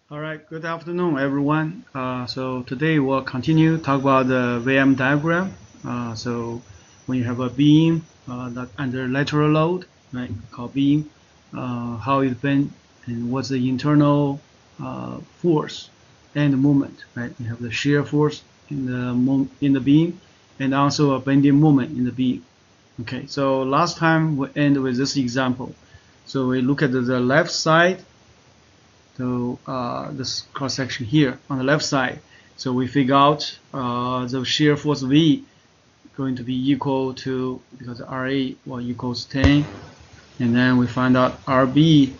All right, good afternoon, everyone. So today we'll continue talk about the VM diagram. So when you have a beam that under lateral load, right, called beam, how it bend and what's the internal force and the moment, right? You have the shear force in the beam, and also a bending moment in the beam. Okay, so last time we end with this example. So we look at the left side. So this cross section here on the left side. So we figure out the shear force V going to be equal to, because RA equals 10, and then we find out RB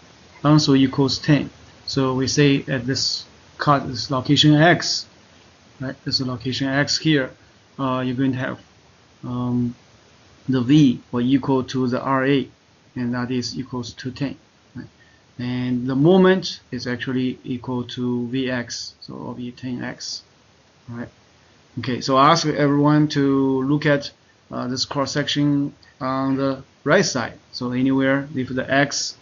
also equals 10. So we say at this cut, this location X, right? This is location X here. You're going to have the V equal to the RA, and that is equals to 10. And the moment is actually equal to Vx, so it'll be 10x. Right? Okay, so I ask everyone to look at this cross section on the right side. So anywhere, if the x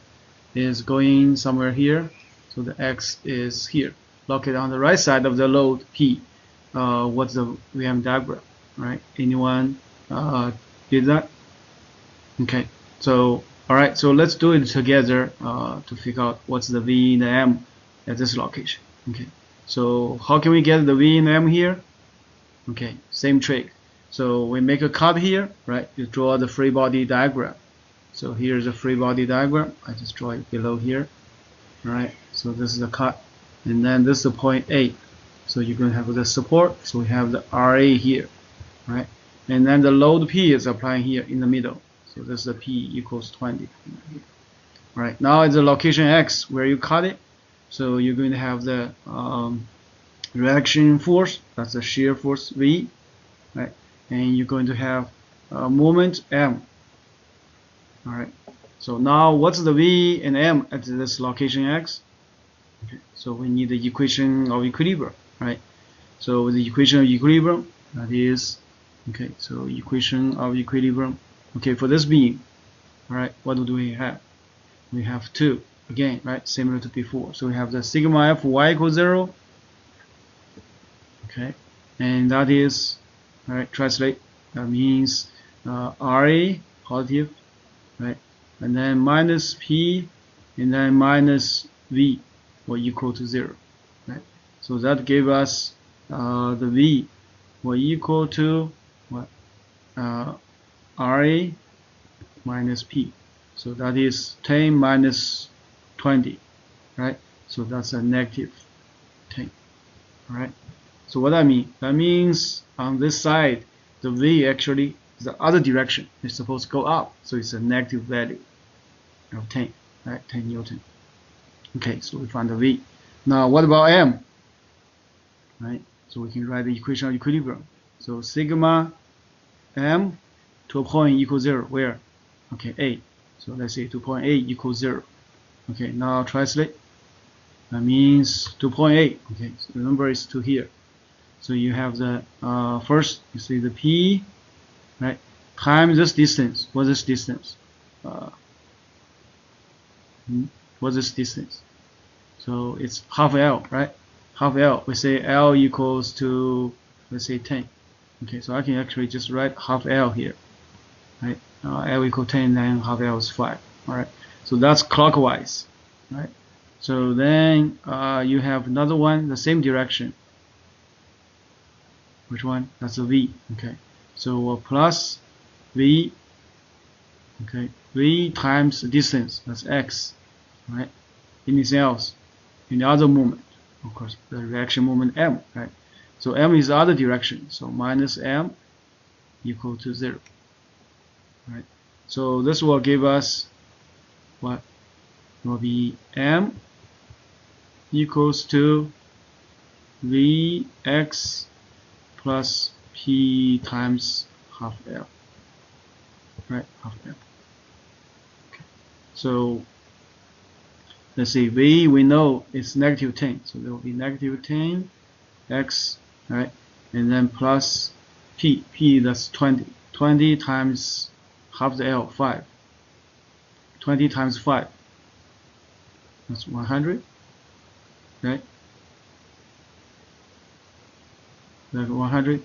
is going somewhere here, so the x is here. Located on the right side of the load P. What's the VM diagram? Right? Anyone did that? Okay, so alright, so let's do it together to figure out what's the V and the M at this location. Okay, so how can we get the V and the M here? Okay, same trick. So we make a cut here, right? You draw the free body diagram. So here's the free body diagram. I just draw it below here. Alright, so this is the cut. And then this is the point A. So you're going to have the support. So we have the RA here, right? And then the load P is applying here in the middle. So this is the P equals 20. Right, now it's the location X where you cut it. So you're going to have the reaction force, that's the shear force V, right? And you're going to have moment M. Alright, so now what's the V and M at this location X? Okay, so we need the equation of equilibrium, right? So with the equation of equilibrium, that is, okay, so equation of equilibrium. Okay, for this beam, all right, what do we have? We have 2, again, right, similar to before. So we have the sigma Fy equals 0, okay, and that is, all right, translate, that means Ra positive, right, and then minus P, and then minus V will equal to 0, right? So that gave us the V will equal to what? RA minus P. So that is 10 minus 20, right? So that's a negative 10, right? So what that means? That means on this side, the V actually is the other direction. It's supposed to go up. So it's a negative value of 10, right? 10 Newton. Okay, so we find the V. Now what about M? Right? So we can write the equation of equilibrium. So sigma M to a point equals 0, where? Okay, A. So let's say to point A equals 0. Okay, now translate. That means to point A. Okay, so remember it's to here. So you have the first, you see the P, right? Times this distance. What's this distance? What's this distance? So it's half L, right? Half L. We say L equals to, let's say 10. Okay, so I can actually just write half L here, right? L equals 10, then half L is 5. All right, so that's clockwise, right? So then you have another one, the same direction. Which one? That's a V. Okay, so plus V. Okay, V times the distance. That's X, right? Anything else? In the other moment, of course, the reaction moment M, right? So M is the other direction. So minus M equal to 0. Right. So this will give us what? It will be M equals to Vx plus P times half L. Right, half L. Okay. So let's see, V we know it's negative 10. So there will be negative 10 X, right? And then plus P. P that's 20. 20 times half the L, 5. 20 times 5. That's 100. right? like 100.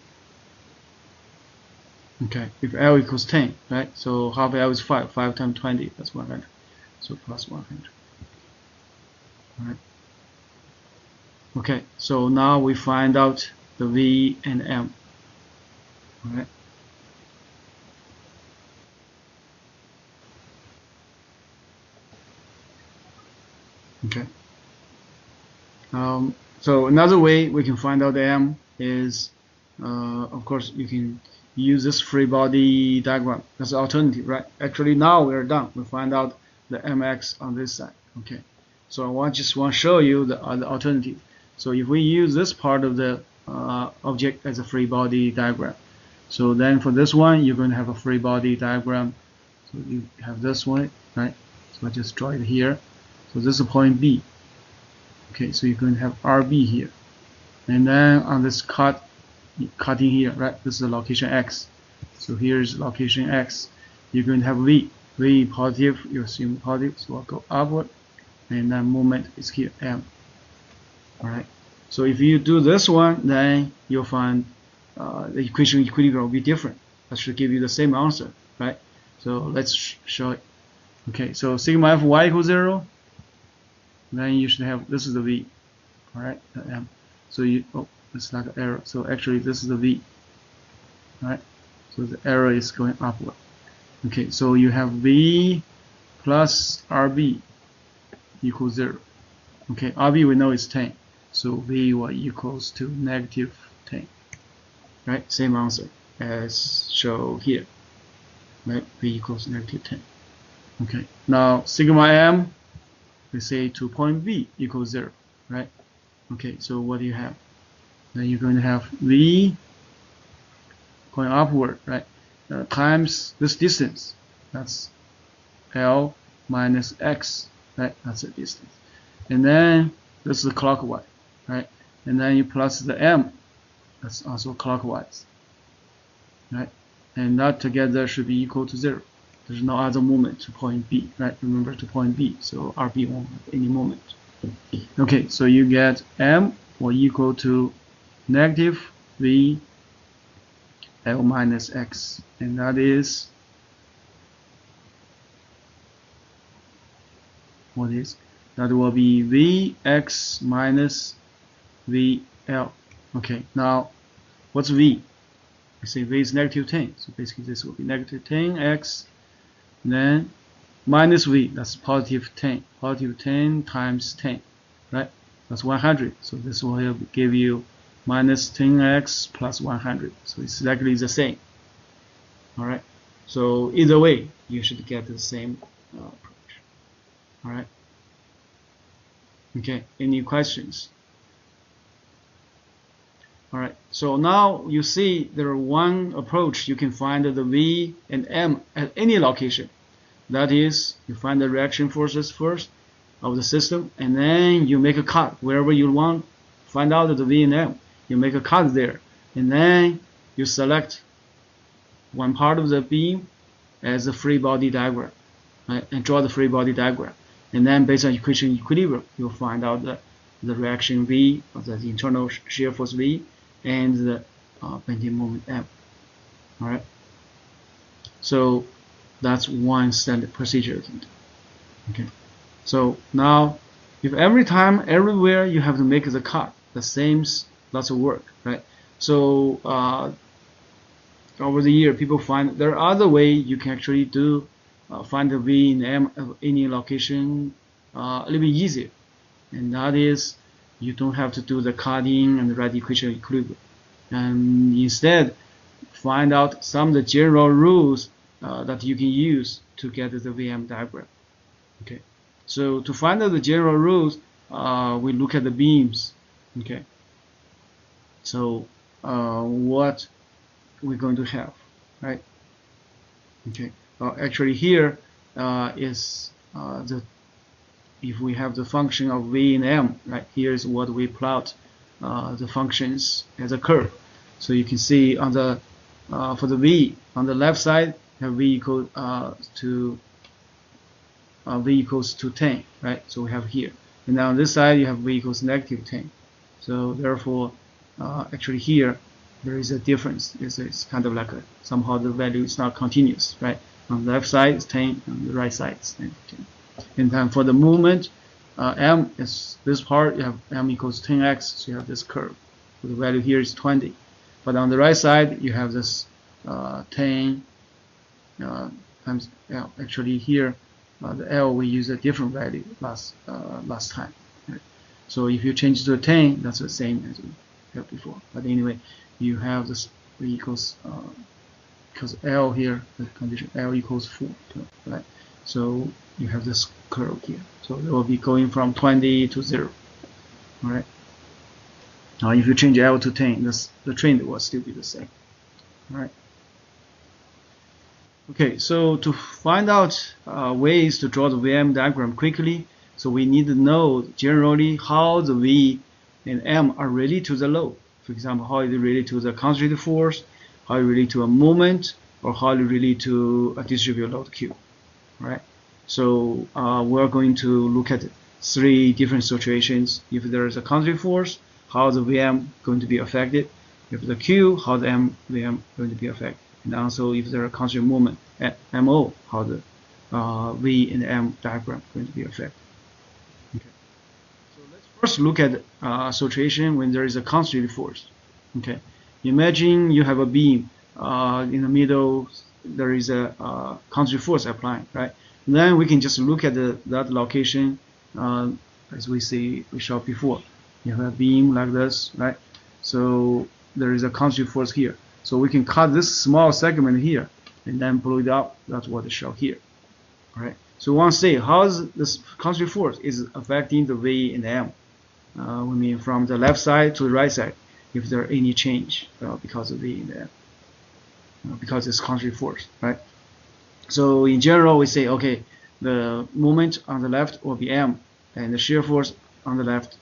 Okay, if L equals 10, right? So half L is 5. 5 times 20, that's 100. So plus 100. All right. Okay, so now we find out the V and M. All right. Okay. So another way we can find out the M is, of course, you can use this free body diagram as an alternative, right? Actually, now we're done. We find out the mx on this side. Okay. So I just want to show you the alternative. So if we use this part of the object as a free body diagram, so then for this one, you're going to have a free body diagram. So you have this one, right? So I just draw it here. So this is point B. Okay, so you're going to have RB here, and then on this cutting here, right? This is the location X. So here's location X. You're going to have V. V positive. You assume positive, so I'll go upward, and then moment is here M. All right. So if you do this one, then you'll find the equation equilibrium will be different. That should give you the same answer, right? So let's show it. Okay, so sigma Fy equals 0. Then you should have, this is the V, all right, the M. So you, oh, it's like an arrow. So actually this is the V, all right? So the arrow is going upward. Okay, so you have V plus RB equals 0. Okay, RB we know is 10. So V equals to negative 10, right? Same answer as show here, right? V equals negative 10. Okay, now sigma M, we say to point B equals 0, right? Okay, so what do you have? Then you're going to have V going upward, right? Times this distance. That's L minus X, right? That's the distance. And then this is clockwise, right? And then you plus the M. That's also clockwise, right? And that together should be equal to 0. There's no other moment to point B, right? Remember to point B, so RB won't have any moment. Okay, so you get M will equal to negative V L minus X, and that is what is? That will be Vx minus VL. Okay, now what's V? I say V is negative 10, so basically this will be negative 10x. Then minus V, that's positive 10. Positive 10 times 10, right? That's 100. So this will give you minus 10x plus 100. So it's exactly the same. All right. So either way, you should get the same approach. All right. Okay. Any questions? All right. So now you see there one approach you can find the V and M at any location. That is, you find the reaction forces first of the system, and then you make a cut wherever you want. Find out the V and M. You make a cut there, and then you select one part of the beam as a free body diagram, right? And draw the free body diagram. And then based on equation equilibrium, you'll find out the reaction V, of the internal shear force V, and the bending moment M. All right. So that's one standard procedure. Okay. So now, if every time, everywhere you have to make the cut, the same lots of work, right? So over the year, people find there are other ways you can actually do find the V and M of any location a little bit easier, and that is you don't have to do the cutting and the right equation equilibrium, and instead find out some of the general rules that you can use to get the VM diagram. Okay, so to find out the general rules, we look at the beams. Okay, so what we're going to have, right? Okay, actually here is if we have the function of V and M, right? Here's what we plot the functions as a curve. So you can see on the for the V on the left side, have V equal to V equals to 10, right? So we have here, and now on this side you have V equals negative 10. So therefore, actually here there is a difference. It's kind of like somehow the value is not continuous, right? On the left side it's 10, on the right side it's 10. And then for the movement, m is this part, you have m equals 10x, so you have this curve. So the value here is 20. But on the right side, you have this 10 times L. Actually here, the L we use a different value last time. Right? So if you change to 10, that's the same as we had before. But anyway, you have this V equals because L here, the condition L equals 4, right? So you have this curve here. So it will be going from 20 to 0. All right. Now if you change L to 10, the trend will still be the same. All right. Okay, so to find out ways to draw the VM diagram quickly, so we need to know generally how the V and M are related to the load. For example, how it related to the concentrated force, how it related to a moment, or how it related to a distributed load Q. Right? So we're going to look at 3 different situations. If there is a concentrated force, how the VM going to be affected. If the Q, how the VM going to be affected. And also if there are constant movement at MO, how the V and M diagram going to be affected. Okay. So let's first look at a situation when there is a concentrated force. Okay. Imagine you have a beam in the middle, there is a concentrated force applying, right? And then we can just look at that location as we showed before. You have a beam like this, right? So there is a concentrated force here. So we can cut this small segment here and then blow it up. That's what is shown here. All right. So we want to say how is this concentrated force is affecting the V and M. We mean from the left side to the right side, if there are any change because of V and M, because it's concentrated force, right? So in general, we say okay, the moment on the left will be M, and the shear force on the left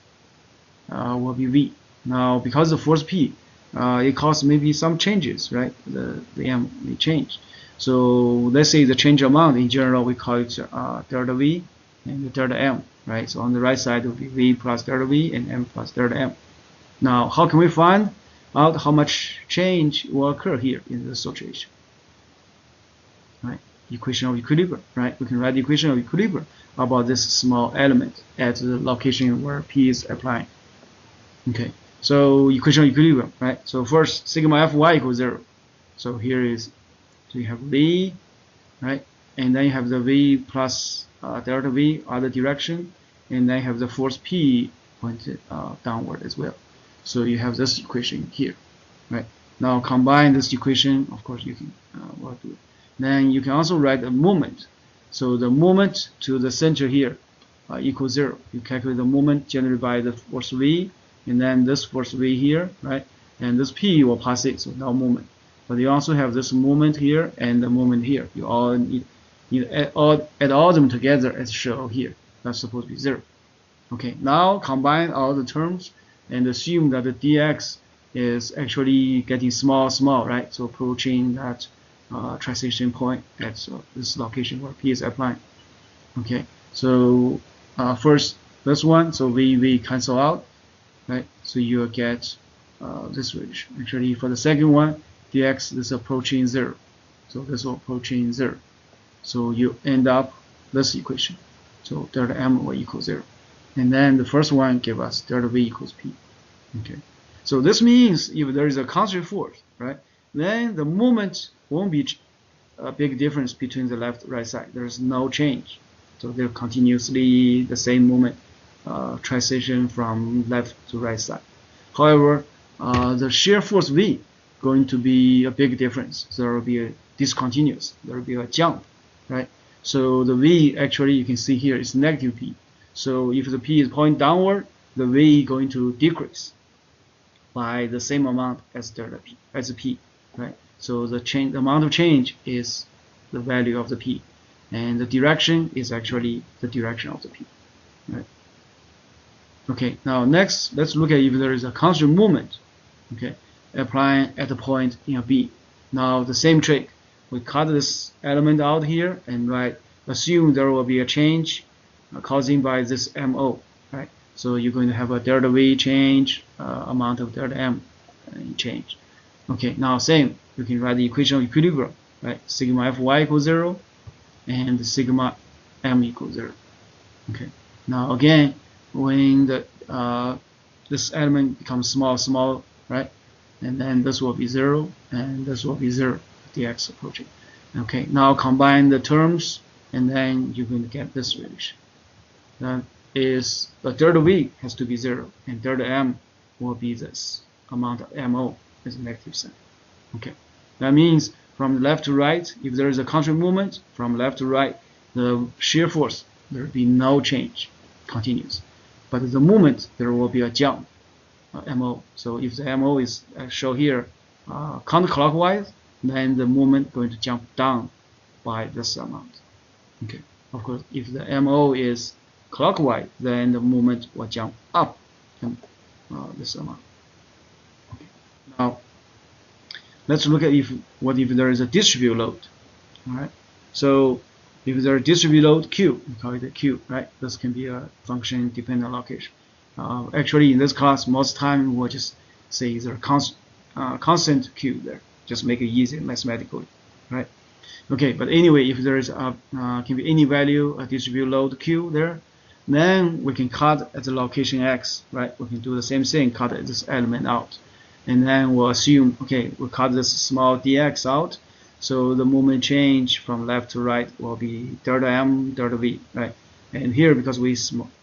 will be V. Now because the force P, it causes maybe some changes, right? The M may change. So let's say the change amount in general we call it delta V and delta M, right? So on the right side it will be V plus delta V and M plus delta M. Now how can we find out how much change will occur here in this situation? Right? Equation of equilibrium, right? We can write the equation of equilibrium about this small element at the location where P is applying. Okay. So equation of equilibrium, right? So first sigma Fy equals 0. So here is, so you have V, right? And then you have the V plus delta V other direction, and then you have the force P pointed downward as well. So you have this equation here, right? Now combine this equation, of course you can work with it. Then you can also write the moment. So the moment to the center here equals 0. You calculate the moment generated by the force V, and then this force V here, right? And this P will pass it, so no moment. But you also have this moment here and the moment here. You all need add all them together as shown here. That's supposed to be 0. Okay, now combine all the terms and assume that the dx is actually getting small, right? So approaching that transition point at this location where P is applying. Okay, so first this one, so V cancel out. Right, so you will get this range. Actually, for the second one, dx is approaching 0, so this will approaching 0. So you end up this equation. So delta M will equal 0, and then the first one give us delta V equals P. Okay, so this means if there is a constant force, right, then the moment won't be a big difference between the left and right side. There is no change, so they're continuously the same moment. Transition from left to right side. However, the shear force V going to be a big difference. So there will be a discontinuous. There will be a jump, right? So the V actually you can see here is negative P. So if the P is pointing downward, the V going to decrease by the same amount as delta P, as P, right? So the amount of change is the value of the P, and the direction is actually the direction of the P, right? Okay, now next, let's look at if there is a constant movement, okay, applying at a point in a B. Now the same trick, we cut this element out here and assume there will be a change causing by this MO, right? So you're going to have a delta V change, amount of delta M change. Okay, now same, you can write the equation of equilibrium, right? Sigma Fy equals 0 and sigma m equals 0. Okay, now again, when the this element becomes small, right? And then this will be 0 and this will be 0, dx approaching. Okay, now combine the terms and then you're going to get this relation. That is, the third V has to be 0 and third M will be this amount of MO is a negative sign. Okay, that means from left to right, if there is a constant movement from left to right, the shear force, there will be no change, continuous. But the movement, there will be a jump, MO. So if the MO is shown here counterclockwise, then the movement going to jump down by this amount. Okay, of course, if the MO is clockwise, then the movement will jump up this amount. Okay. Now let's look at if there is a distributed load. All right. So if there is a distributed load Q, we call it a Q, right? This can be a function dependent location. Actually, in this class, most time we'll just say there constant Q there. Just make it easy mathematically, right? Okay, but anyway, if there is a can be any value, a distributed load Q there, then we can cut at the location X, right? We can do the same thing, cut this element out. And then we'll assume, okay, we'll cut this small dx out. So the moment change from left to right will be third M, third V, right? And here, because we're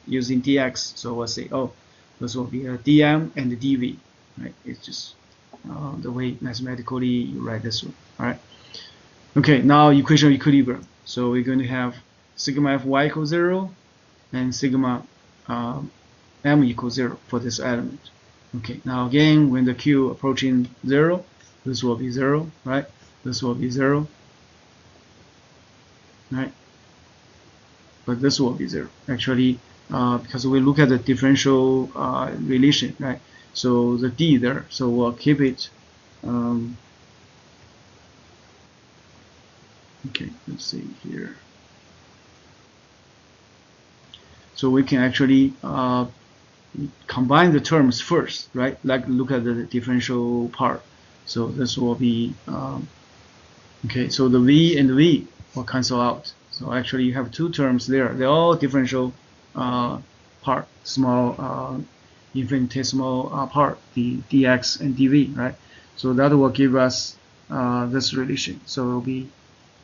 using dx, so we'll say, oh, this will be a dm and a dv, right? It's just the way mathematically you write this one, all right? Okay, now equation of equilibrium. So we're going to have sigma Fy equals 0 and sigma m equals 0 for this element. Okay, now again, when the Q approaching 0, this will be 0, right? This will be 0, right? But this will be 0. Actually, because we look at the differential relation, right? So the D there, so we'll keep it. Okay, let's see here. So we can actually combine the terms first, right? Like look at the differential part. So this will be okay. So the V and the V will cancel out. So actually you have two terms there. They're all differential part, small infinitesimal part, the dx and dv, right? So that will give us this relation. So it will be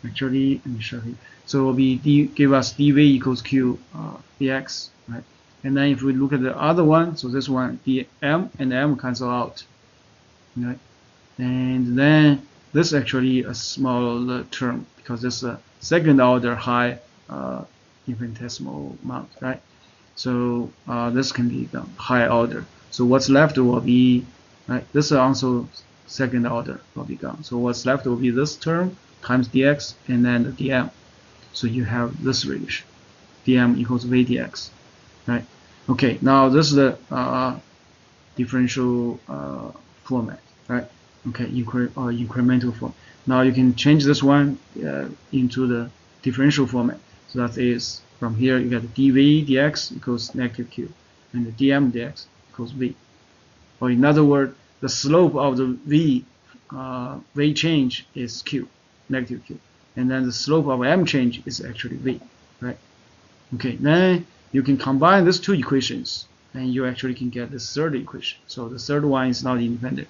actually, let me show you. So it will be give us dv equals q dx, right? And then if we look at the other one, so this one, dm and m cancel out, right? And then this is actually a smaller term because this is a second order high infinitesimal amount, right? So this can be the high order. So what's left will be, right? This is also second order will be gone. So what's left will be this term times dx and then the dm. So you have this relation, dm equals v dx, right? Okay, now this is the differential format, right? Okay, incremental form. Now you can change this one into the differential format. So that is, from here you get dv dx equals negative q, and the dm dx equals v. Or in other words, the slope of the v rate change is q, negative q, and then the slope of m change is actually v, right? Okay, then you can combine these two equations, and you actually can get this third equation. So the third one is not independent,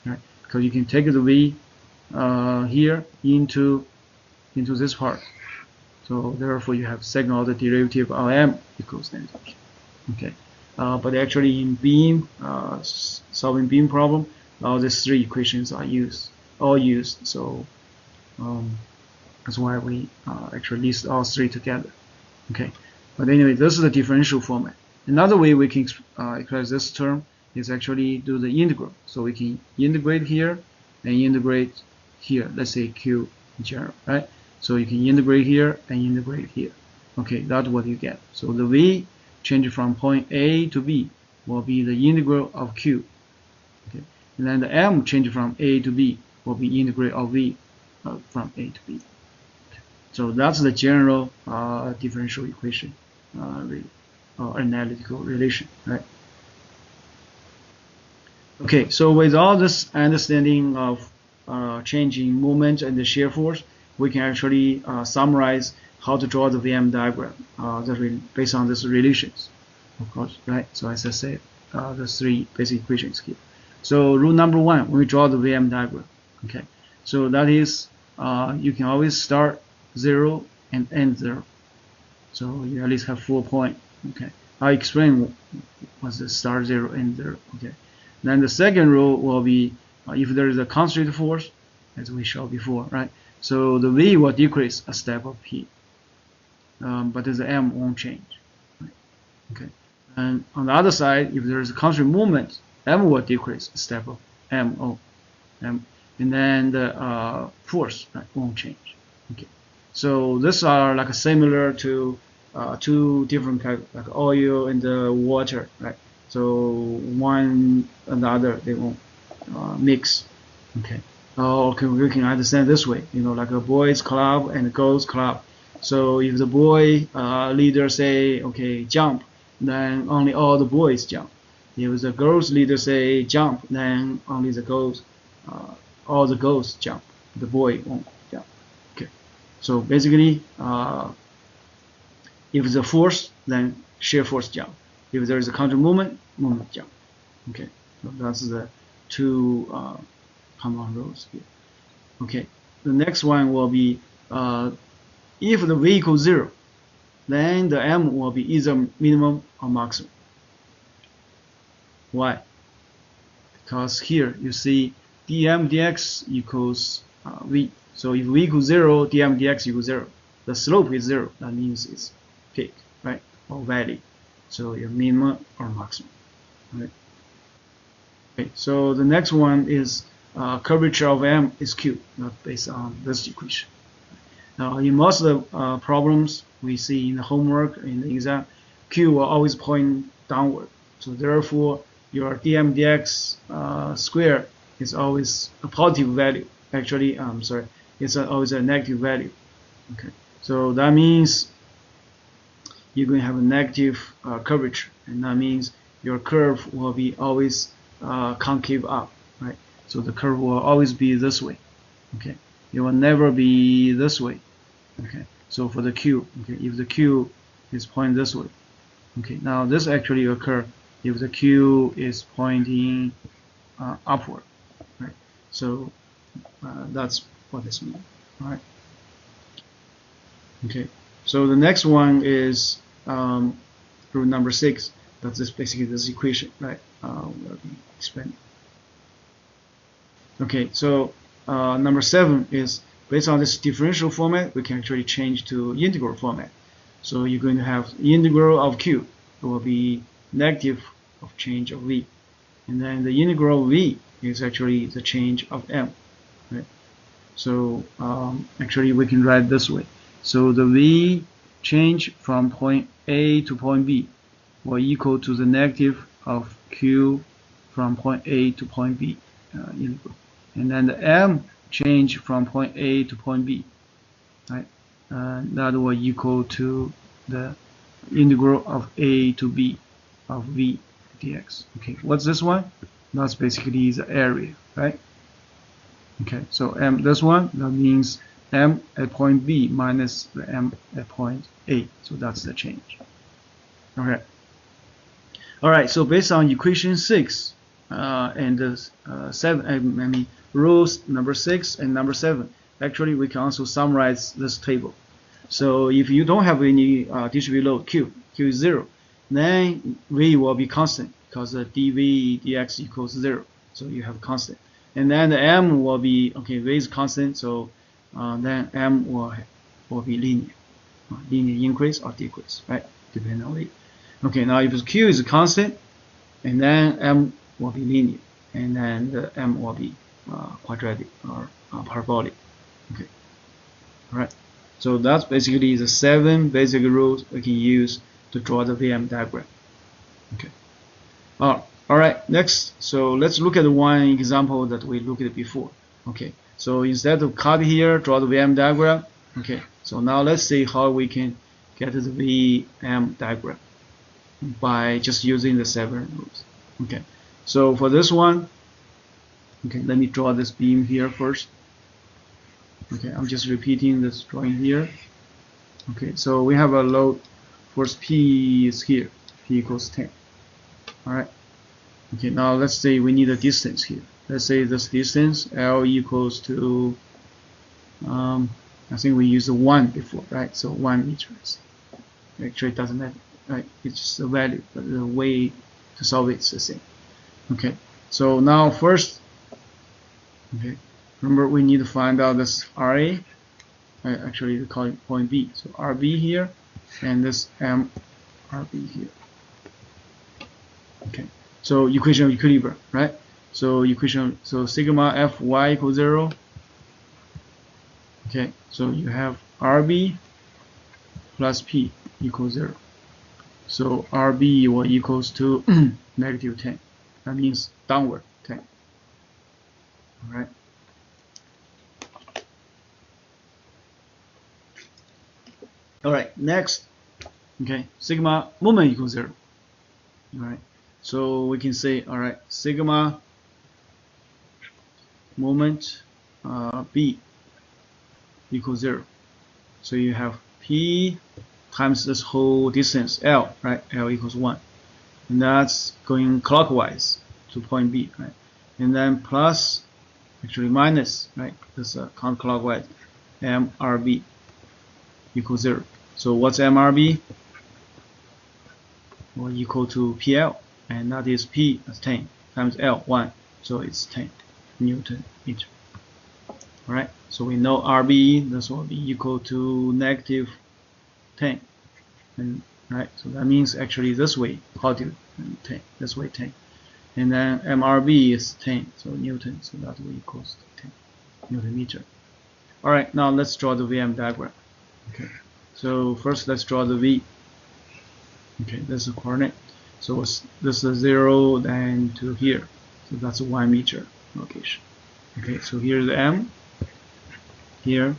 right? Because you can take the v here into this part. So therefore you have second order derivative of m equals negative q. Okay, but actually in beam solving beam problem, all these three equations are all used. So that's why we actually list all three together. Okay, but anyway, this is the differential format. Another way we can express this term is actually do the integral. So we can integrate here and integrate here. Let's say q in general, right? So you can integrate here and integrate here. Okay, that's what you get. So the v change from point A to B will be the integral of q. Okay, and then the m change from A to B will be integral of v from A to B. So that's the general differential equation analytical relation, right? Okay, so with all this understanding of changing moment and the shear force, we can actually summarize how to draw the VM diagram based on these relations, of course, right? So as I said, the three basic equations here. So rule number one, when we draw the VM diagram, okay, so that is you can always start 0 and end 0. So you at least have 4 points. Okay, I'll explain what's the start 0 and 0. Okay, then the second rule will be if there is a constant force, as we showed before, right? So the V will decrease a step of P, but the M won't change. Right? Okay, and on the other side, if there is a constant movement, M will decrease a step of M, and then the force won't change. Okay, so these are like similar to two different kinds, like oil and water, right? So one and the other, they won't mix. Okay. Okay, we can understand this way, like a boys club and a girls club. So if the boy leader say, okay, jump, then only all the boys jump. If the girls leader say jump, then only the girls, all the girls jump. The boy won't jump. Okay. So basically, if the force, then shear force jump. If there is a counter movement, movement jump. Okay. So that's the two common rules here. Okay. The next one will be if the V equals 0, then the M will be either minimum or maximum. Why? Because here you see dm dx equals V. So if V equals 0, dm dx equals 0. The slope is 0. That means it's peak, right? Or valley. So your minimum or maximum. Right? Okay. So the next one is curvature of M is Q, not based on this equation. Now, in most of the problems we see in the homework, in the exam, Q will always point downward. So therefore, your dm dx square is always a positive value. Actually, sorry, it's always a negative value. Okay, so that means you're going to have a negative curvature, and that means your curve will be always concave up, right? So the curve will always be this way. Okay, it will never be this way. Okay, so for the Q, okay, if the Q is pointing this way, okay, now this actually occurs if the Q is pointing upward, right? So that's what this means, right? Okay, so the next one is rule number 6. That's just basically this equation, right? We'll be explaining. Okay, so number 7 is based on this differential format, we can actually change to integral format. So you're going to have integral of Q. It will be negative of change of V. And then the integral of V is actually the change of M. Right? So actually we can write this way. So the V change from point A to point B will equal to the negative of Q from point A to point B integral. And then the M change from point A to point B, right? That will equal to the integral of A to B of V dx. Okay, what's this one? That's basically the area, right? Okay, so M, this one, that means M at point B minus the M at point A. So that's the change. Okay. All right, so based on equation 6 and the 7, rules number 6 and number 7, actually we can also summarize this table. So if you don't have any distributed load Q is 0, then V will be constant because the dV dx equals 0. So you have constant. And then the M will be, okay, V is constant, so then M will be linear. Linear increase or decrease, right? Depending on V. Okay, now if Q is constant, and then M will be linear, and then the M will be quadratic or parabolic. Okay, all right. So that's basically the 7 basic rules we can use to draw the VM diagram. Okay. All right. Next, so let's look at one example that we looked at before. Okay. So instead of cut here, draw the VM diagram. Okay. So now let's see how we can get the VM diagram by just using the 7 rules. Okay. So for this one, okay, let me draw this beam here first. Okay, I'm just repeating this drawing here. Okay, so we have a load force P is here, P equals 10. Alright. Okay, now let's say we need a distance here. Let's say this distance L equals to I think we used 1 before, right? So 1 meters. Actually, it doesn't matter, right? It's just a value, but the way to solve it is the same. Okay, so now first, okay, remember we need to find out this RA. Actually, we call it point B. So RB here, and this MRB here. Okay, so equation of equilibrium, right? So sigma Fy equals 0. Okay, so you have RB plus P equals 0. So RB will equals to negative 10. That means downward 10. Alright. Alright, next. Okay, sigma moment equals 0. Alright. So we can say, alright, sigma moment B equals 0. So you have P times this whole distance L, right? L equals 1. And that's going clockwise to point B, right? And then plus, actually minus, right? This counterclockwise, MRB equals 0. So what's MRB? Well, equal to PL, and that is P as 10 times L, 1. So it's 10 Newton meter. Alright, so we know RB, this will be equal to negative 10. And right, so that means actually this way, positive 10, this way 10. And then MRB is 10, so Newton, so that will equals to 10 Newton meter. Alright, now let's draw the VM diagram. Okay, so first let's draw the V. Okay, this is the coordinate. So this is 0, then to here. So that's a 1 meter location. Okay, so here's the M. Here,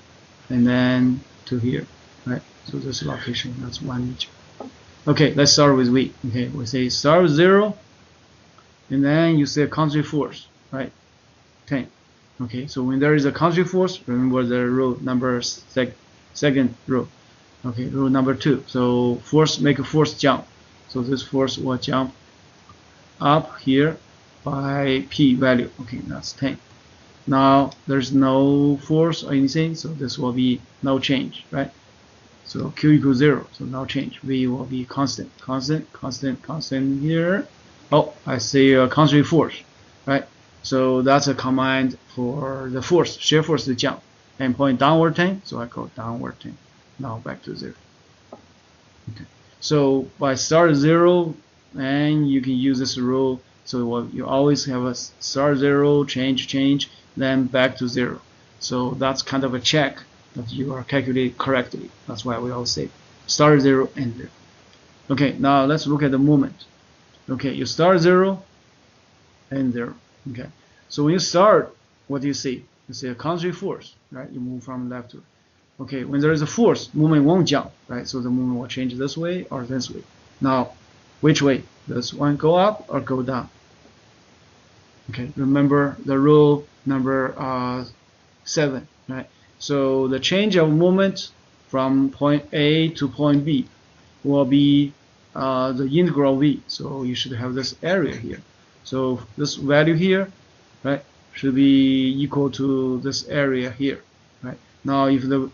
and then to here, right? So this location, that's 1 meter. Okay, let's start with V. Okay, we say start with 0, and then you say a constant force, right? 10. Okay, so when there is a constant force, remember the rule number second rule. Okay, rule number 2. So force, make a force jump. So this force will jump up here by P value. Okay, that's 10. Now there's no force or anything, so this will be no change, right? So Q equals 0, so no change. V will be constant here. Oh, I see a constant force, right? So that's a command for the force, shear force to jump and point downward 10. So I go downward 10. Now back to 0. Okay. So by start 0, and you can use this rule. So you always have a start 0, change, then back to 0. So that's kind of a check that you are calculating correctly. That's why we always say start 0 and 0. Okay, now let's look at the moment. Okay, you start 0 and 0. Okay, so when you start, what do you see? You see a constant force, right? You move from left to right. Okay, when there is a force, movement won't jump, right? So the movement will change this way or this way. Now, which way? Does one go up or go down? Okay, remember the rule number 7, right? So the change of moment from point A to point B will be the integral V. So you should have this area here. So this value here, right, should be equal to this area here, right? Now if the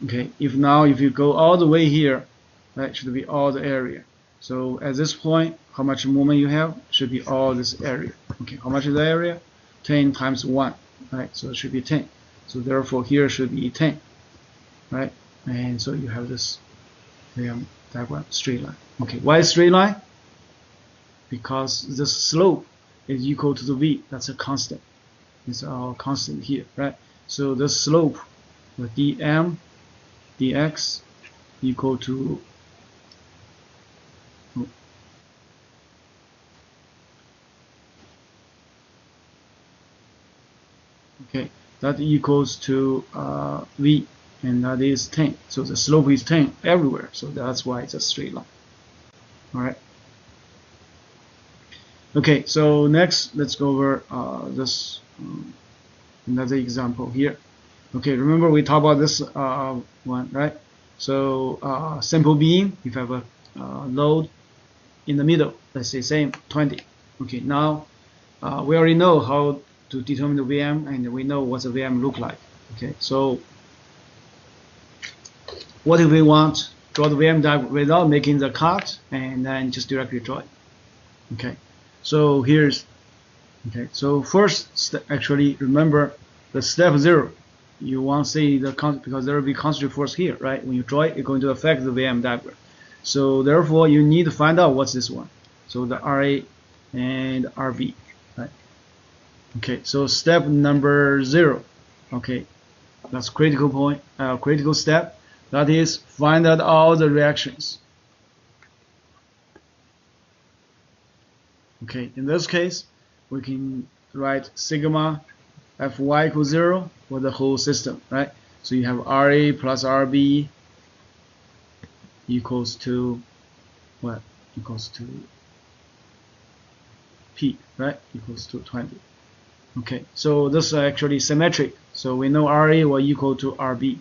if you go all the way here, that should be all the area. So at this point, how much moment you have should be all this area. Okay, how much is the area? 10 times 1, right? So it should be 10. So therefore here should be 10, right? And so you have this diagram, straight line. Okay, why straight line? Because the slope is equal to the V. That's a constant. It's our constant here, right? So the slope, the dm dx equal to okay, that equals to V, and that is 10. So the slope is 10 everywhere. So that's why it's a straight line. All right. Okay, so next let's go over this another example here. Okay, remember we talked about this one, right? So simple beam, if you have a load in the middle, let's say same 20. Okay, now we already know how to determine the VM, and we know what the VM look like. Okay, so what if we want draw the VM diagram without making the cut and then just directly draw it? Okay, so here's so first actually remember the step 0. You want to see the because there will be constant force here, right? When you draw it, it's going to affect the VM diagram. So therefore, you need to find out what's this one. So the RA and RB, right? Okay, so step number 0. Okay, that's critical point, critical step. That is find out all the reactions. Okay, in this case, we can write sigma Fy equals 0 for the whole system, right? So you have RA plus RB equals to what? Equals to P, right? Equals to 20. Okay, so this is actually symmetric. So we know RA will equal to RB.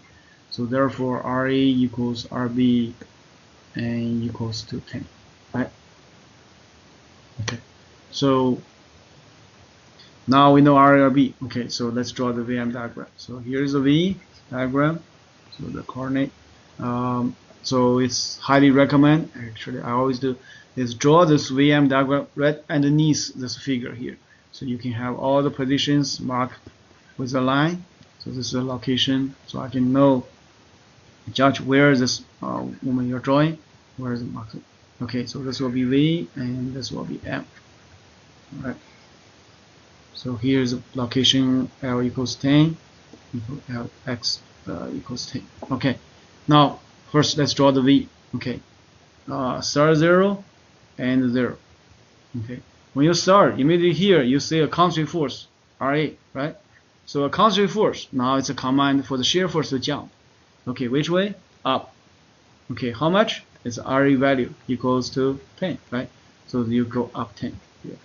So therefore RA equals RB and equals to 10, right? Okay, so now we know RB. Okay, so let's draw the VM diagram. So here's the V diagram. So the coordinate. So it's highly recommend. Actually, I always do is draw this VM diagram right underneath this figure here. So you can have all the positions marked with a line. So this is a location. So I can know judge where this moment you're drawing. Where is it marked? Okay, so this will be V and this will be M. All right. So here's the location L equals 10, L X equals 10. Okay, now first let's draw the V. Okay, start 0 and 0. Okay, when you start, immediately here you see a constant force RA, right? So a constant force, now it's a command for the shear force to jump. Okay, which way? Up. Okay, how much? It's RA value equals to 10, right? So you go up 10 here.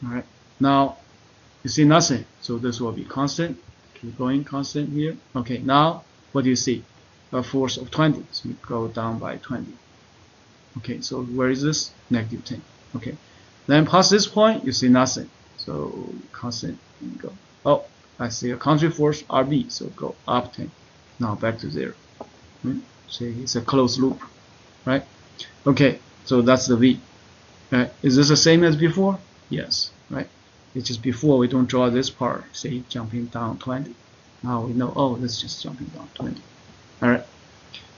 All right. Now you see nothing, so this will be constant. Keep going, constant here. Okay, now what do you see? A force of 20, so you go down by 20. Okay, so where is this? Negative 10. Okay, then past this point, you see nothing, so constant, and go. Oh, I see a constant force RB, so go up 10. Now back to 0. See, it's a closed loop, right? Okay, so that's the V. Right? Is this the same as before? Yes, right? It's just before we don't draw this part, say jumping down 20. Now we know, oh, this is just jumping down 20. All right.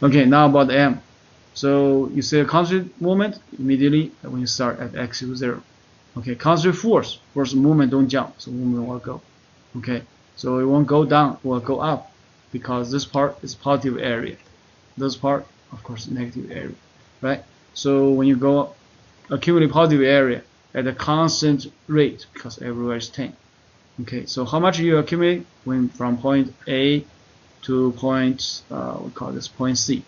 Okay, now about the M. So you see a constant moment immediately when you start at x equals 0. Okay, constant force. Force movement don't jump, so movement will go. Okay, so it won't go down, it will go up because this part is positive area. This part, of course, negative area, right? So when you go accumulate positive area at a constant rate because everywhere is 10. Okay, so how much you accumulate when from point A to point we call this point C?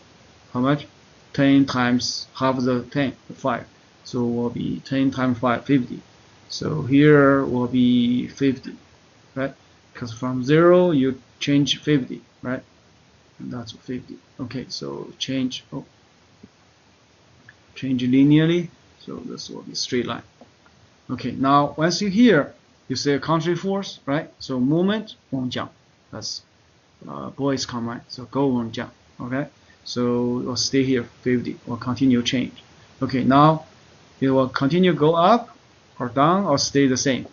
How much? 10 times half of the 10, 5. So it will be 10 times 5, 50. So here will be 50, right? Because from 0 you change 50, right? And that's 50. Okay, so change linearly. So this will be straight line. Okay, now once you're here, you see a contrary force, right? So movement won't jump. That's Boy's command. So go won't jump. Okay, so it will stay here 50 or continue change. Okay, now it will continue go up or down or stay the same.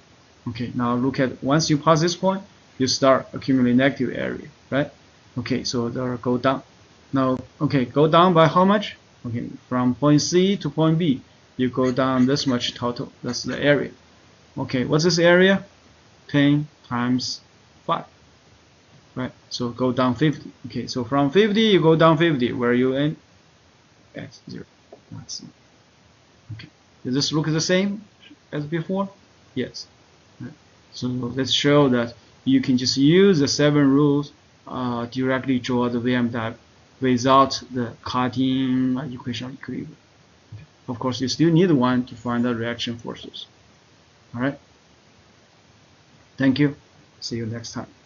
Okay, now look at once you pass this point, you start accumulating negative area, right? Okay, so they'll go down. Now, okay, go down by how much? Okay, from point C to point B, you go down this much total. That's the area. Okay, what's this area? 10 times 5. Right, so go down 50. Okay, so from 50 you go down 50. Where you end? At 0. That's it. Okay, does this look the same as before? Yes. Right. So let's show that you can just use the 7 rules directly draw the VM diagram without the cutting equation of equilibrium. Okay. of course, you still need one to find the reaction forces. All right. Thank you. See you next time.